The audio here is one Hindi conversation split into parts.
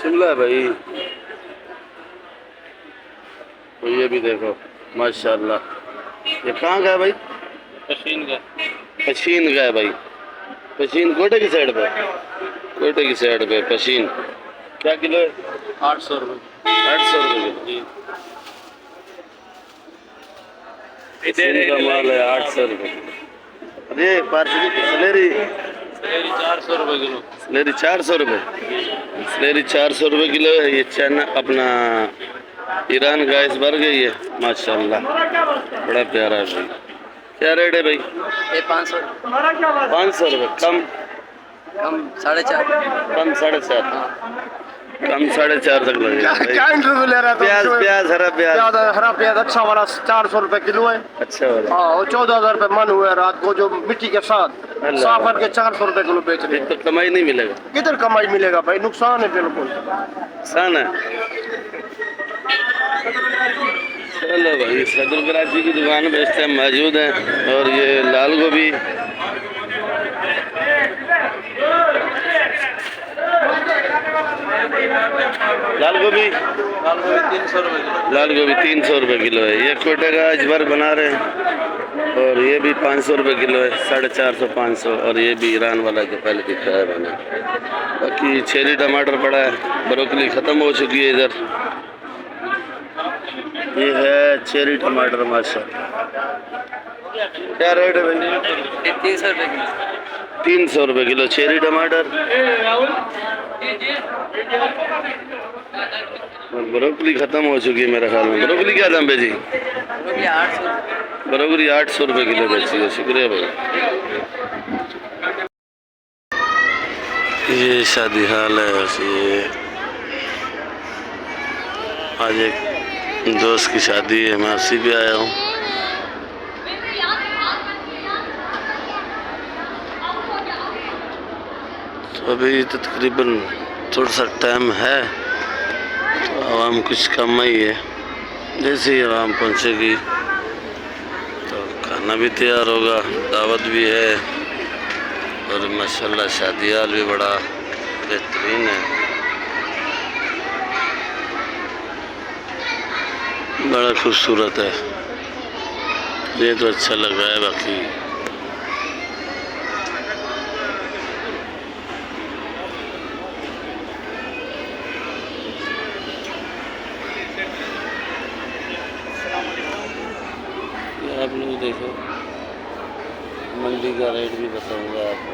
शिमला है भाई। तो ये भी देखो माशाल्लाह। ये कहाँ का है भाई? पशीन का। पशीन का है भाई। पशीन कोटे की साइड पे, कोटे की साइड पे पशीन। क्या किलो है? 800 रुपये। 800 रुपये जी। पशीन का माल है 800 रुपये। अरे पार्सली सलेरी, सलेरी 400 रुपये किलो। सलेरी 400 रुपये। सलेरी 400 रुपये किलो है। ये चाइना अपना ईरान गैस भर गई है माशाल्लाह, बड़ा प्यारा है भाई। क्या रेट है भाई? ये 500। 500 रुपये। कम कम 4.5। कम 4.5, कम 4.5 तक लगेगा भाई। क्या इंटरव्यू ले रहा था? प्याज प्याज हरा प्याज, हरा प्याज अच्छा वाला 400 रुपए किलो है। अच्छा वाला। हाँ, और 14,000 रुपए मन हुए रात को, जो मिट्टी के साथ अल्लाह। साफ करके 400 रुपए किलो बेच रहे फिर हैं। तो कमाई नहीं मिलेगा। किधर कमाई मिलेगा भाई? नुकसान है बिल्कुल। नुकसान है। चलो भाई, सदर कराची की दुकान पे इस टाइम मौजूद है। और ये लाल गोभी, लाल गोभी, 300 रुपये किलो। लाल गोभी 300 रुपये किलो है। ये कोटे का अजबर बना रहे हैं। और ये भी 500 रुपये किलो है, 450 500। और ये भी ईरान वाला जो पहले दिखाया है मैंने। बाकी चेरी टमाटर पड़ा है, ब्रोकली ख़त्म हो चुकी है इधर। ये है चेरी टमाटर माशाल्लाह। क्या रेट है भाई? 300 रुपये किलो। 300 रुपये किलो चेरी टमाटर। और ब्रोकली ख़त्म हो चुकी है मेरे ख्याल में। ब्रोकली क्या दाम है जी? रुपये 800। ब्रोकली 800 रुपये किलो बेची है। शुक्रिया भाई। ये शादी हाल है। ये आज एक दोस्त की शादी है, मैं उसी भी आया हूँ। तो अभी तो तकरीबन थोड़ा सा टाइम है, तो आवाम कुछ कम ही है। जैसे ही आवाम पहुँचेगी तो खाना भी तैयार होगा, दावत भी है। और माशाल्लाह शादी हाल भी बड़ा बेहतरीन है, बड़ा खूबसूरत है। ये तो अच्छा लग रहा है। बाकी आप लोग देखो, मंडी का रेट भी बताऊंगा आपको।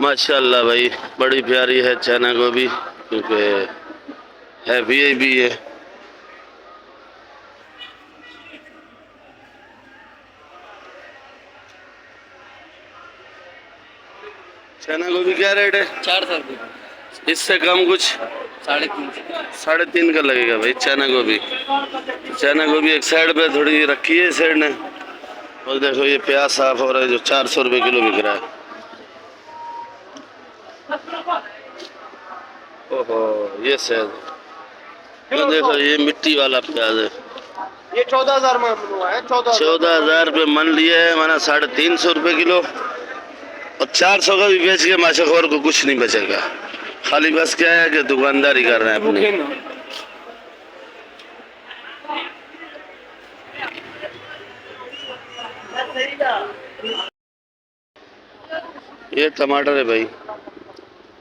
माशाल्लाह भाई, बड़ी प्यारी है चना गोभी, क्योंकि हैवी भी है। चना गोभी क्या रेट है? 400 रुपये। इससे कम कुछ? 350। 3.5 का लगेगा भाई चना गोभी। चना गोभी एक साइड पे थोड़ी रखी है साइड ने। और देखो ये प्याज साफ हो रहा है जो 400 रुपये किलो बिक रहा है। ओहो, ये सैद। तो देखो ये मिट्टी वाला प्याज है। ये 14,000 मन हुआ है। 14,000 रुपये मन लिए है, माना 350 रुपये किलो। और 400 का भी बेच के माशाखोर को कुछ नहीं बचेगा। खाली बस क्या है कि दुकानदारी कर रहे हैं अपनी। ये टमाटर है भाई।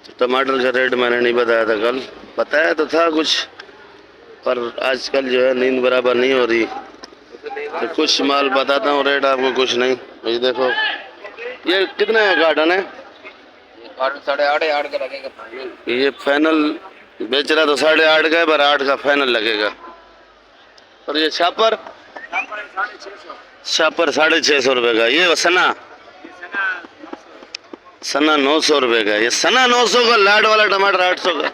तो टमाटर का रेट मैंने नहीं बताया था कल, बताया तो था कुछ, पर आजकल जो है नींद बराबर नहीं हो रही। तो कुछ माल बताता हूँ रेट आपको, कुछ नहीं। ये देखो ये कितना है गार्डन है? 8.5 का लगेगा। ये फाइनल बेच रहा तो 8.5 का है, पर 8 का फाइनल लगेगा। और ये छापर? छापर 650 रुपये का। ये सना? सना 900 रुपये का। ये सना 900 का, लाड वाला टमाटर 800 का।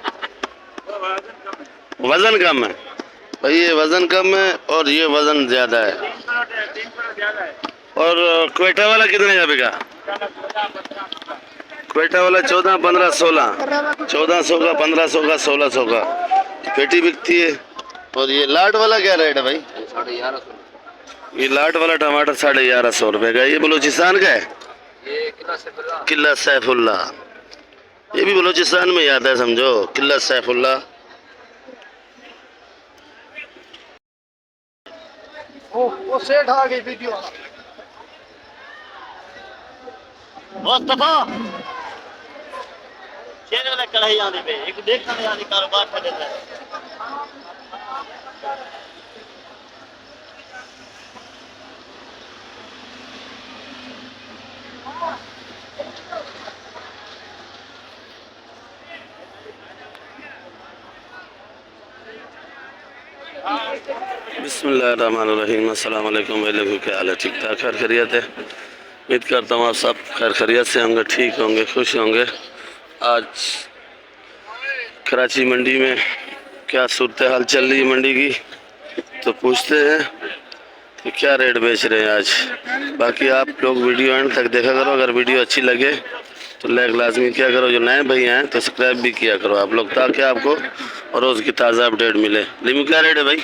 वजन कम है भाई, ये वजन कम है और ये वजन ज्यादा है। और क्वेटा वाला कितने का बिका? क्वेटा वाला 14, 15, 16, 1400 का, 1500 का, 1600 का पेटी बिकती है। और ये लाट वाला क्या रेट है भाई? 1150। ये लाट वाला टमाटर 1150 रुपये का। ये बलूचिस्तान का है? ये किला सैफुल्ला। किला सैफुल्ला, ये भी बलूचिस्तान में ही आता है समझो, किला सैफुल्ला। वो सेठ आ गई वीडियो वाला। मुस्तफा शेर वाला कढ़ाई आने पे एक देखने वाली कारोबार कर देता है। बिस्मिल्लाहिर्रहमानिर्रहीम। अस्सलाम वालेकुम। भाई लोगों क्या हाल है? ठीक ठाक, खैर खैरियत है? उम्मीद करता हूँ आप सब खैर खैरियत से होंगे, ठीक होंगे, खुश होंगे। आज कराची मंडी में क्या सूरत हाल चल रही है मंडी की, तो पूछते हैं कि क्या रेट बेच रहे हैं आज। बाकी आप लोग वीडियो एंड तक देखा करो, अगर वीडियो अच्छी लगे तो लाइक लाजमी किया करो, जो नए भाई हैं तो सब्सक्राइब भी किया करो आप लोग, ताकि आपको रोज़ की ताज़ा अपडेट मिले। लीमू क्या रेट है भाई?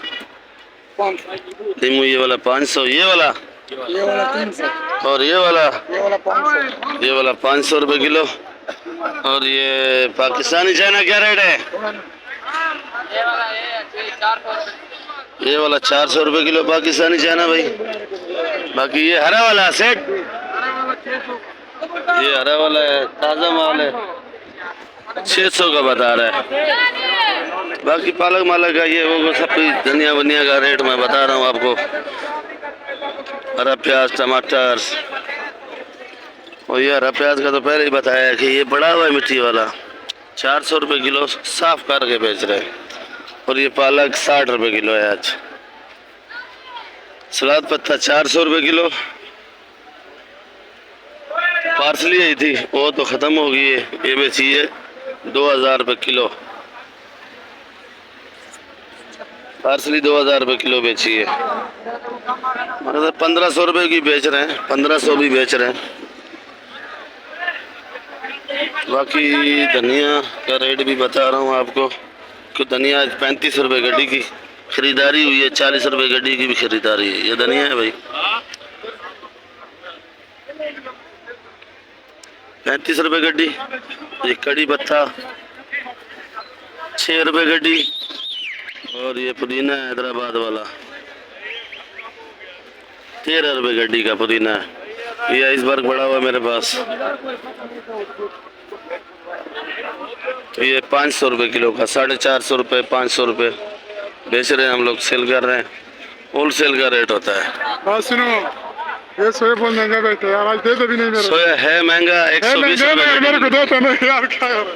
लीमू ये वाला 500, ये वाला 300, और ये वाला 500। ये वाला 500 रुपये किलो। और ये पाकिस्तानी चाइना क्या रेट है? ये वाला 400 रुपये किलो पाकिस्तानी चाइना भाई। बाकी ये हरा वाला सेट, ये हरा वाला है, ताज़ा माल है, 600 का बता रहा है। बाकी पालक मालक का ये वो सब धनिया वनिया का रेट मैं बता रहा हूँ आपको। हरा प्याज, टमाटर, और ये हरा प्याज का तो पहले ही बताया कि ये बड़ा हुआ है मिट्टी वाला, 400 रुपये किलो साफ करके बेच रहे हैं। और ये पालक 60 रुपये किलो है आज। सलाद पत्ता 400 रुपये किलो। पार्सली आई थी वो तो ख़त्म हो गई है, ये बेची है 2000 रुपये किलो। पार्सली 2000 रुपये किलो बेची है, मतलब 1500 रुपये की बेच रहे हैं, 1500 भी बेच रहे हैं। बाकी धनिया का रेट भी बता रहा हूँ आपको कि धनिया आज 35 रुपये गड्डी की खरीदारी हुई है, 40 रुपये गड्डी की भी खरीदारी है। ये धनिया है भाई 35 रुपये गड्डी। ये कड़ी पत्ता 6 रुपये गड्डी। और ये पुदीना है हैदराबाद वाला 13 रुपये गड्डी का पुदीना है। ये आइसबर्ग बड़ा हुआ मेरे पास, तो ये 500 रुपये किलो का, 450 रुपये 500 रुपये बेच रहे हैं हम लोग, सेल कर रहे हैं। होल सेल का रेट होता है। सुनो ये सोया बहुत महंगा बैठे यार, आज दे दो भी नहीं मेरे। सोया है महंगा, 120 रुपये मेरे को दो तो नहीं यार, क्या यार।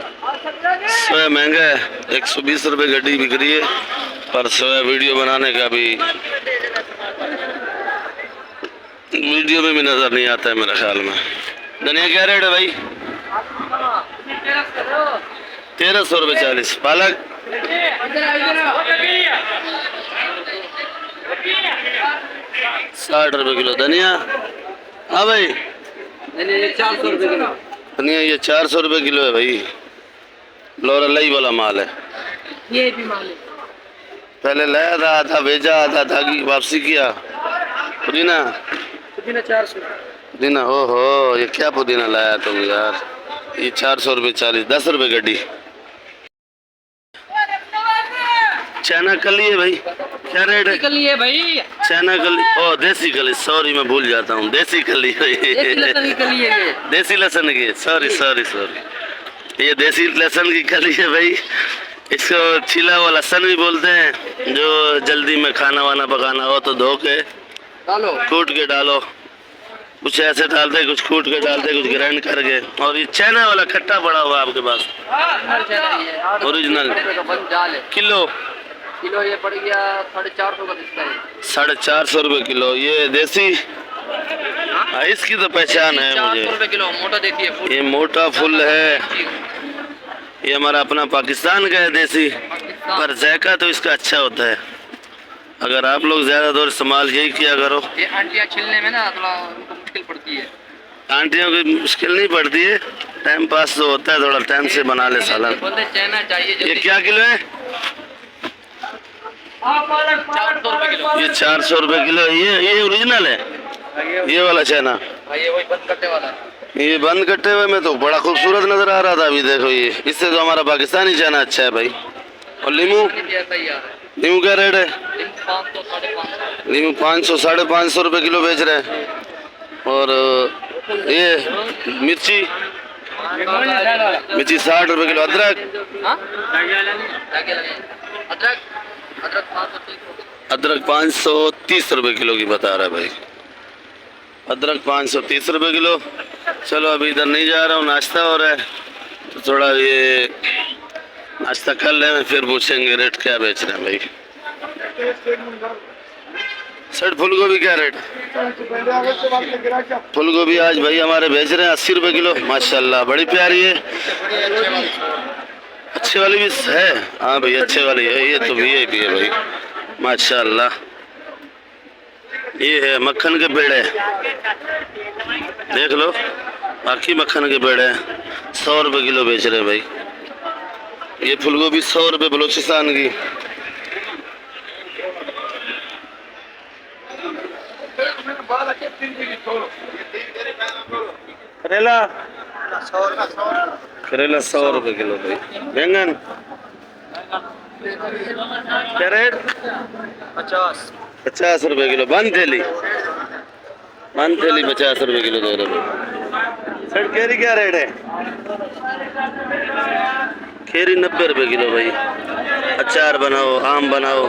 सोया महंगा है, 120 रुपये गड्डी बिक रही है। पर सोया वीडियो बनाने का भी वीडियो में भी नज़र नहीं आता है मेरे ख्याल में। धनिया क्या रेट है भाई? 1300 रुपये 40। पालक 60 रुपये किलो। धनिया हाँ भाई 400 रुपये किलो। धनिया ये 400 रुपये किलो है भाई, लोरा लई वाला माल है। ये भी माल है। पहले लाया था, आधा भेजा, आधा धागी वापसी किया। पुदीना 400। पुदीना हो ये क्या पुदीना लाया तुम यार? ये 400 रुपये 40, 10 रुपये गड्डी। चाइना कली है भाई, क्या रेट है? कली है भाई। चाइना कली, ओ देसी कली, सॉरी मैं भूल जाता हूँ, देसी कली देसी लहसुन की कली है ये। देसी लहसुन की, सॉरी सॉरी सॉरी, ये देसी लहसुन की कली है भाई। इसको छिला हुआ लहसुन भी बोलते हैं, जो जल्दी में खाना वाना पकाना हो तो धो के डालो, कूट के डालो। कुछ ऐसे डालते, कुछ कूट के डालते, कुछ ग्राइंड करके। और ये चाइना वाला खट्टा पड़ा हुआ आपके पास, ओरिजिनल किलो किलो ये पड़ गया 450 का बिकता है। 450 रुपये किलो। ये देसी, इसकी तो पहचान है 400 मुझे। रुपये किलो मोटा देखिए। ये मोटा फुल है, ये हमारा अपना पाकिस्तान का है देसी, पर जायका तो इसका अच्छा होता है। अगर आप लोग ज़्यादा दौर इस्तेमाल यही किया करो। ये आंटियाँ छिलने में ना थोड़ा उनको मुश्किल पड़ती है। आंटियों की मुश्किल नहीं पड़ती है, टाइम पास तो होता है, थोड़ा टाइम से बना ले सालन। बोलते चाइना चाहिए। ये क्या किलो है? ₹400 किलो। ये 400 रुपए किलो। ये ओरिजिनल है, ये वाला चना। हाँ, ये वही बंद करने वाला है। ये बंद कट्टे हुए में तो बड़ा खूबसूरत नजर आ रहा था। अभी देखो ये, इससे तो हमारा पाकिस्तानी चना अच्छा है भाई। और लीमू, जैसा ही आ रहा है। लीमू क्या रेट है? 500 550। लीमू 500 550 रुपए किलो बेच रहे हैं। और ये मिर्ची, मिर्ची 60 रुपए किलो। अदरक, हाँ? अदरक अदरक 530। अदरक 530 रुपए किलो की बता रहा है भाई। अदरक 530 रुपए किलो। चलो अभी इधर नहीं जा रहा हूँ, नाश्ता हो रहा है तो थोड़ा ये नाश्ता कर लें, फिर पूछेंगे रेट क्या बेच रहे हैं भाई। सर फूल गोभी क्या रेट? फूल गोभी आज भाई हमारे बेच रहे हैं 80 रुपए किलो। माशाल्लाह बड़ी प्यारी है। अच्छे वाली भी है? हाँ भाई अच्छे वाली है, ये तो VIP है भाई माशाल्लाह। ये है मक्खन के पेड़े, देख लो, बाकी मक्खन के पेड़े 100 रुपए किलो बेच रहे हैं भाई। ये फूलगोभी 100 रुपए बलूचिस्तान की। करेला, करेला 100 रुपए किलो भाई। बैंगन क्या रेट? 50 रुपए किलो। बंद थैली, बंद थैली 50 रुपए किलो दे रहे हैं। सर केरी क्या रेट है? केरी 90 रुपए किलो भाई। अचार बनाओ, आम बनाओ,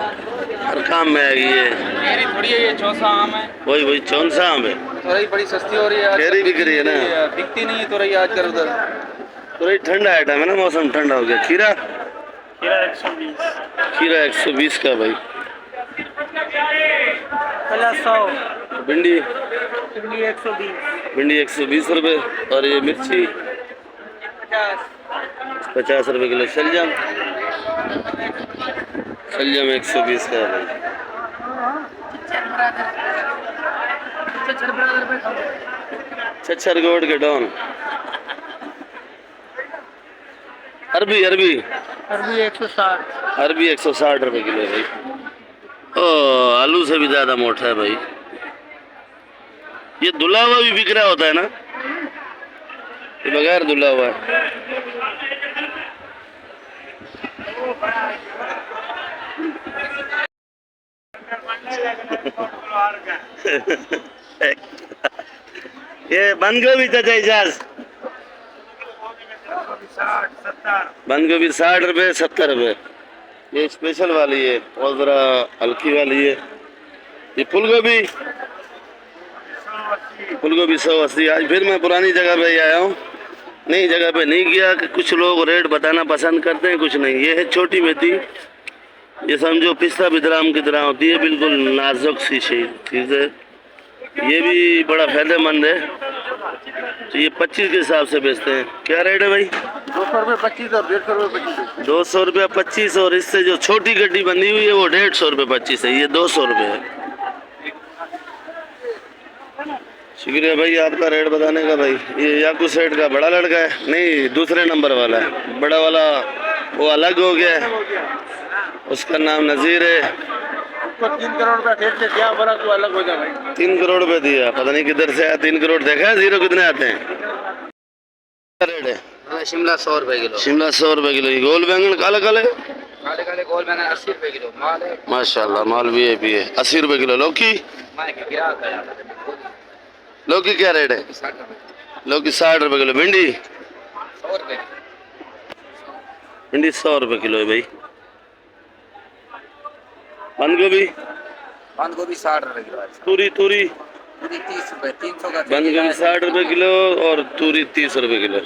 हर काम में आएगी ये। मेरी थोड़ी है, ये चौसा आम है। वही चौंसा आम है। थोड़ी बड़ी सस्ती हो रही है। केरी बिक रही है ना, बिकती नहीं है तो रही आजकल उधर। तो ठंडा आइटम है ना, मौसम ठंडा हो गया। खीरा, खीरा 120। खीरा 120 का भाई। 100। भिंडी, भिंडी 120। भिंडी 120 रुपए। और ये मिर्ची 50 रुपए किलो। शलजम, शलजम 120 का है भाई। छच्छर गोड के डॉन। अरबी, अरबी अरबी 160। अरबी 160 रुपए किलो है भाई। ओ आलू से भी ज्यादा मोटा है भाई। ये धुला हुआ भी बिक रहा होता है ना, ये बगैर धुला हुआ है। ये बंद गोभी चाचा इजाज, बंद गोभी 60 रुपए 70 रुपए। ये स्पेशल वाली है और जरा हल्की वाली है। ये फूल गोभी, फूल गोभी 180। आज फिर मैं पुरानी जगह पे ही आया हूँ, नई जगह पे नहीं गया कि कुछ लोग रेट बताना पसंद करते हैं, कुछ नहीं। ये है छोटी मेथी, ये समझो पिस्ता बिदराम की तरह होती है, बिल्कुल नाजुक सी चीज़ है। ये भी बड़ा फायदेमंद है। तो ये 25 के हिसाब से बेचते हैं। क्या रेट है भाई? 200 रुपये 25 और 150 रुपये 25। 200 रुपया 25। और इससे जो छोटी गड्डी बंधी हुई है वो 150 रुपये 25 है। ये 200 रुपये है। शुक्रिया भाई आपका रेट बताने का भाई। ये याकू सेठ का बड़ा लड़का है? नहीं, दूसरे नंबर वाला है। बड़ा वाला वो अलग हो गया है, उसका नाम नज़ीर है। उसको 3 करोड़ रुपया सेठ से दिया, बोला तू अलग हो जा भाई। 3 करोड़ रुपए दिया, पता नहीं किधर से आया 3 करोड़। देखा है जीरो कितने आते हैं? क्या रेट है? हाँ, शिमला 100 रुपए किलो। शिमला 100 रुपए किलो। ये गोल बैंगन काले काले, काले काले गोल बैंगन 80 रुपए किलो। माल है, माशाल्लाह माल VIP है। 80 रुपए किलो। लौकी, माल के गिराक है। लौकी क्या रेट है? 60 रुपए। लौकी 60 रुपए किलो। भिंडी, 100 रुपए। भिंडी 100 रुपए किलो है भाई। बंद गोभी, बंद गोभी 60 रुपए किलो है। तूरी, तूरी पूरी 30 रुपए, 300 का। बंद गोभी 60 रुपए किलो और तूरी 30 रुपए किलो।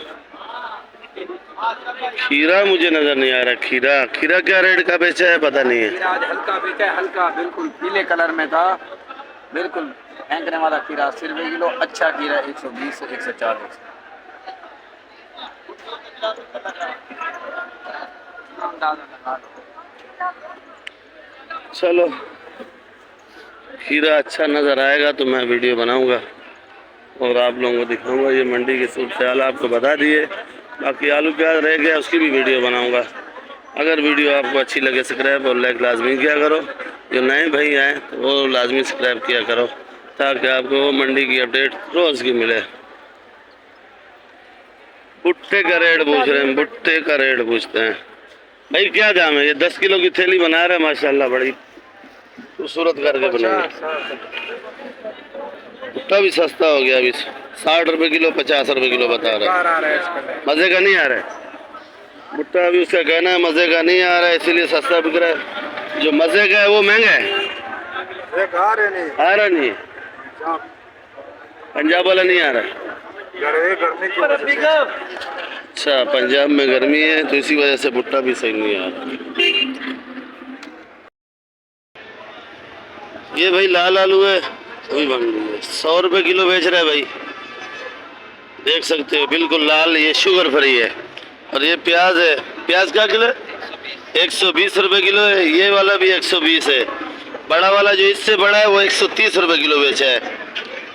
खीरा मुझे नजर नहीं आ रहा। खीरा, खीरा क्या रेट का बेचा है पता नहीं है। खीरा आज हल्का बेचा है, हल्का बिल्कुल पीले कलर में था, बिल्कुल फेंकने वाला खीरा 80 रुपए किलो। अच्छा खीरा 120 से 140। चलो खीरा अच्छा नज़र आएगा तो मैं वीडियो बनाऊंगा और आप लोगों को दिखाऊंगा। ये मंडी की सूरत हाल आपको बता दिए। बाकी आलू प्याज रह गया उसकी भी वीडियो बनाऊंगा। अगर वीडियो आपको अच्छी लगे सब्सक्राइब और लाइक लाजमी किया करो। जो नए भाई आए तो वो लाजमी सब्सक्राइब किया करो ताकि आपको मंडी की अपडेट रोज़ की मिले। भुट्टे का रेट पूछ रहे हैं, भुट्टे का रेट पूछते हैं भाई क्या दाम है? ये 10 किलो की थैली बना रहे हैं माशाल्लाह, बड़ी खूबसूरत करके बनाए। भुट्टा भी सस्ता हो गया, अभी 60 रुपए किलो 50 रुपए किलो बता रहा है। मज़े का नहीं आ रहा है भुट्टा, अभी उसका कहना है मज़े का नहीं आ रहा है इसीलिए सस्ता बिक रहा है। जो मज़े का है वो महंगा है, आ रहा नहीं है। पंजाब वाला नहीं आ रहा है। अच्छा, पंजाब में गर्मी है तो इसी वजह से भुट्टा भी सही नहीं आ रहा। ये भाई लाल आलू है, अभी बन रही है 100 रुपए किलो बेच रहा है भाई, देख सकते हो बिल्कुल लाल, ये शुगर फ्री है। और ये प्याज है, प्याज क्या किलो है? 120 रुपए किलो है। ये वाला भी 120 है। बड़ा वाला जो इससे बड़ा है वो 130 रुपए किलो बेचा है।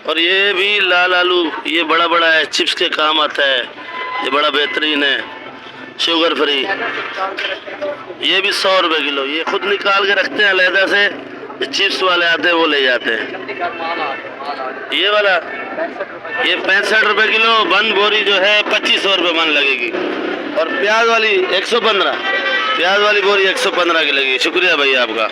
और ये भी लाल आलू, ये बड़ा बड़ा है, चिप्स के काम आता है, ये बड़ा बेहतरीन है, शुगर फ्री। ये भी 100 रुपए किलो, ये खुद निकाल के रखते हैं अलहदा से, चिप्स वाले आते हैं वो ले जाते हैं। ये वाला ये 65 रुपए किलो, बंद बोरी जो है 2500 रुपये मन लगेगी। और प्याज वाली 115, प्याज वाली बोरी 115 की लगी। शुक्रिया भाई आपका।